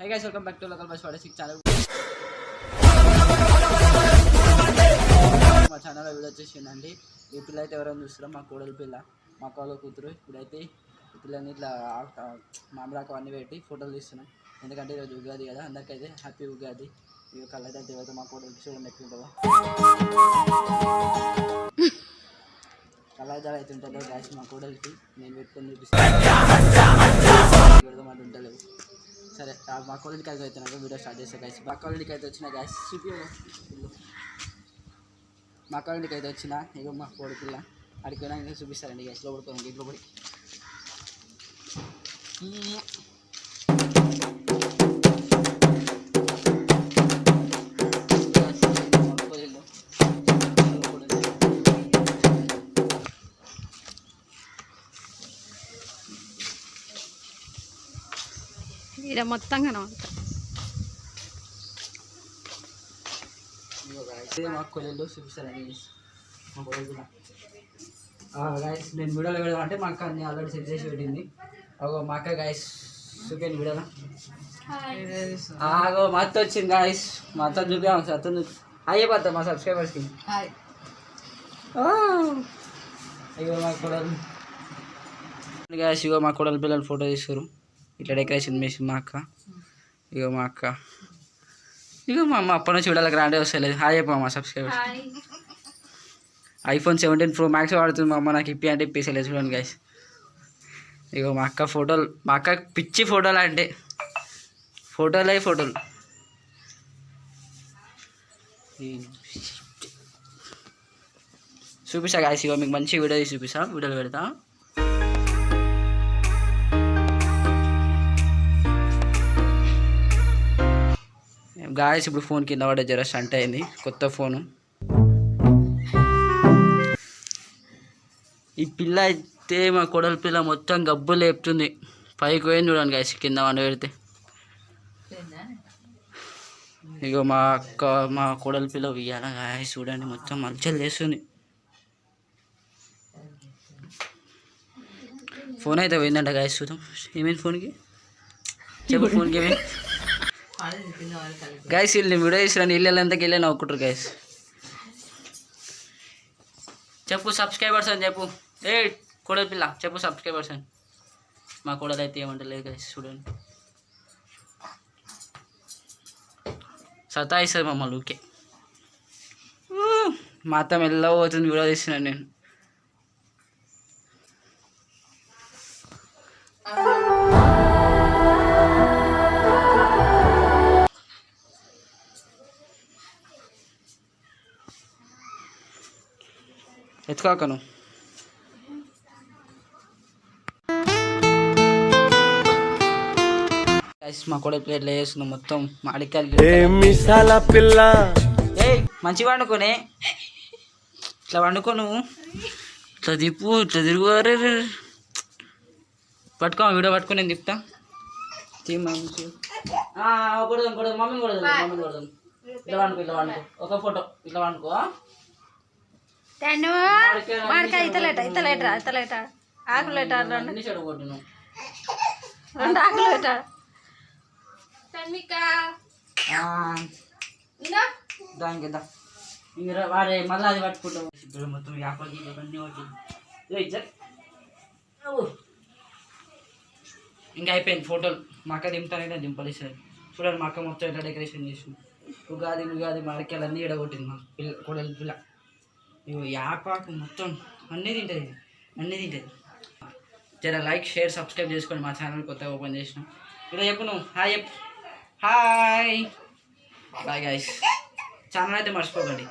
Hi guys welcome back to local bus 46 channel. మా ఛానల్లో video వచ్చేసిందండి. ఈ పిల్ల అయితే ఎవరైనా చూస్తున్నాం, మా కోడలి పిల్ల, మా కోడల కూతురు. ఇప్పుడైతే ఈ పిల్లని ఇట్లా మామిడాకు అన్నీ పెట్టి ఫోటోలు తీస్తున్నాం. ఎందుకంటే ఈరోజు ఉగాది కదా, అందరికైతే హ్యాపీ ఉగాది. ఈ కళ్ళైతే ఎవరైతే మా కోడలికి చూడండి ఎట్లుంటుందో, కళ్ళైతే అయితే ఉంటుందో గ్యాస్ మా కోడలికి నేను పెట్టుకొని చూపిస్తాను. ఉంటలేవు. సరే మా కాలేజీకి అయితే అవుతున్నాక వీడియో స్టార్ట్ చేస్తాను గైస్. మా కాలేజీకి అయితే వచ్చిన గ్యాస్ మా కాలేజీకి అయితే వచ్చిన ఇక మా కోడి పిల్ల అడిగి పోయినా ఇంకా చూపిస్తారండి గ్యాస్. లోపలికి పోయింది, ఇంట్లో పడి ఇక్కడ మొత్తం కనబడతా మా కొలెల్లో చూపిస్తారండి మా కొలెలు. గాయస్ నేను వీడియోలో పెడదాం అంటే మా అక్క అన్ని ఆల్రెడీ సెట్ చేసి పెట్టింది. అగో మా అక్క గాయస్ చూపించండి వీడియోలో. ఆగో మా అత్త వచ్చింది గాయస్, మా అత్త చూపించాము సార్. అత్త అయ్యే పడతా మా సబ్స్క్రైబర్స్కి. అయ్యో మా కొడలు గాయస్, ఇగో మా కొడలు పిల్లలు ఫోటో తీస్తారు. ఇట్లా డెకరేషన్ చేసి మా అక్క. ఇగో మా అక్క, ఇగో మా అమ్మ అప్పటి నుంచి చూడాలి గ్రాండే వస్తలేదు. హాయ్ చెప్పా మా సబ్స్క్రైబర్స్. iPhone 17 Pro Max వాడుతుంది మా అమ్మ, నాకు ఇప్పి అంటే ఇప్పేసలేదు. చూడండి గైస్, ఇగో మా అక్క ఫోటోలు. మా అక్క పిచ్చి ఫోటోలు అంటే ఫోటోలే ఫోటోలు. చూపిస్తా గైస్, ఇగో మీకు మంచి వీడియో తీసి చూపిస్తా, వీడియోలు పెడతా. గాయస్ ఇప్పుడు ఫోన్ కింద పడే జర స్టంట్ అయింది, కొత్త ఫోను. ఈ పిల్ల అయితే మా కొడల పిల్ల మొత్తం గబ్బు లేపుతుంది. పైకి పోయింది చూడండి గాయస్, కింద వండ పెడితే. ఇగో మా అక్క మా కొడల పిల్ల ఉయ్యాల గాయస్, చూడండి మొత్తం మల్చలు చేస్తుంది. ఫోన్ అయితే పోయిందంట గాయస్, చూద్దాం ఏమైంది ఫోన్కి. చెప్పు ఫోన్కి ఏమైంది గైస్. వీళ్ళు వీడియో తీసిన ఇళ్ళంతకి వెళ్ళి నవ్వుకుంటారు గైస్. చెప్పు సబ్స్క్రైబర్స్ అని చెప్పు. ఏ కోడలి పిల్ల చెప్పు సబ్స్క్రైబర్స్ అని. మా కోడలు అయితే ఏమంటలేదు గైస్, చూడండి సతాయిస్తుంది మమ్మల్ని ఊకే. మా అత్త మెల్లగా పోతుంది, వీడియో తీస్తున్నాను నేను. ఎత్తుకోకను మా కూడా ప్లేట్లు వేస్తున్నాం మొత్తం మాడికాయలు. మంచిగా వండుకోనే, ఇట్లా వండుకోను, ఇట్లా తిప్పు, ఇట్లా తిరుగు. పట్టుకో వీడియో పట్టుకో, నేను తిప్పుతా. కొడదాం కొడదాం, మమ్మీని కొడదాం, మమ్మీని కొడదాం. ఇట్లా వండుకో, ఇట్లా వండుకో, ఒక ఫోటో ఇట్లా వండుకో. మామిడికాయ ఇతలేట ఇతలేటరా ఇతలేట ఆకులు లేట రెండు ఆకులు లేట. దానికి వాడే మళ్ళీ అది పట్టుకుంటాం. ఇప్పుడు మొత్తం యాపకి ఇవన్నీ వచ్చింది. ఇంకా అయిపోయింది ఫోటోలు. మా అక్క దింపుతానంటే దింపలేసారు. చూడండి మా అక్క మొత్తం ఎట్లా డెకరేషన్ చేసింది. ఉగాది ఉగాది మామిడికాయలు అన్నీ ఎడగొట్టింది మా పిల్ల కోడలి పిల్ల. ఇగో యాపాకు మొత్తం అన్నీ తింటుంది, అన్నీ తింటుంది. జర లైక్ షేర్ సబ్స్క్రైబ్ చేసుకోండి. మా ఛానల్ కొత్తగా ఓపెన్ చేసినాం. ఇలా చెప్పు నువ్వు హాయ్ చెప్పు. Hi bye guys. ఛానల్ అయితే మర్చిపోకండి.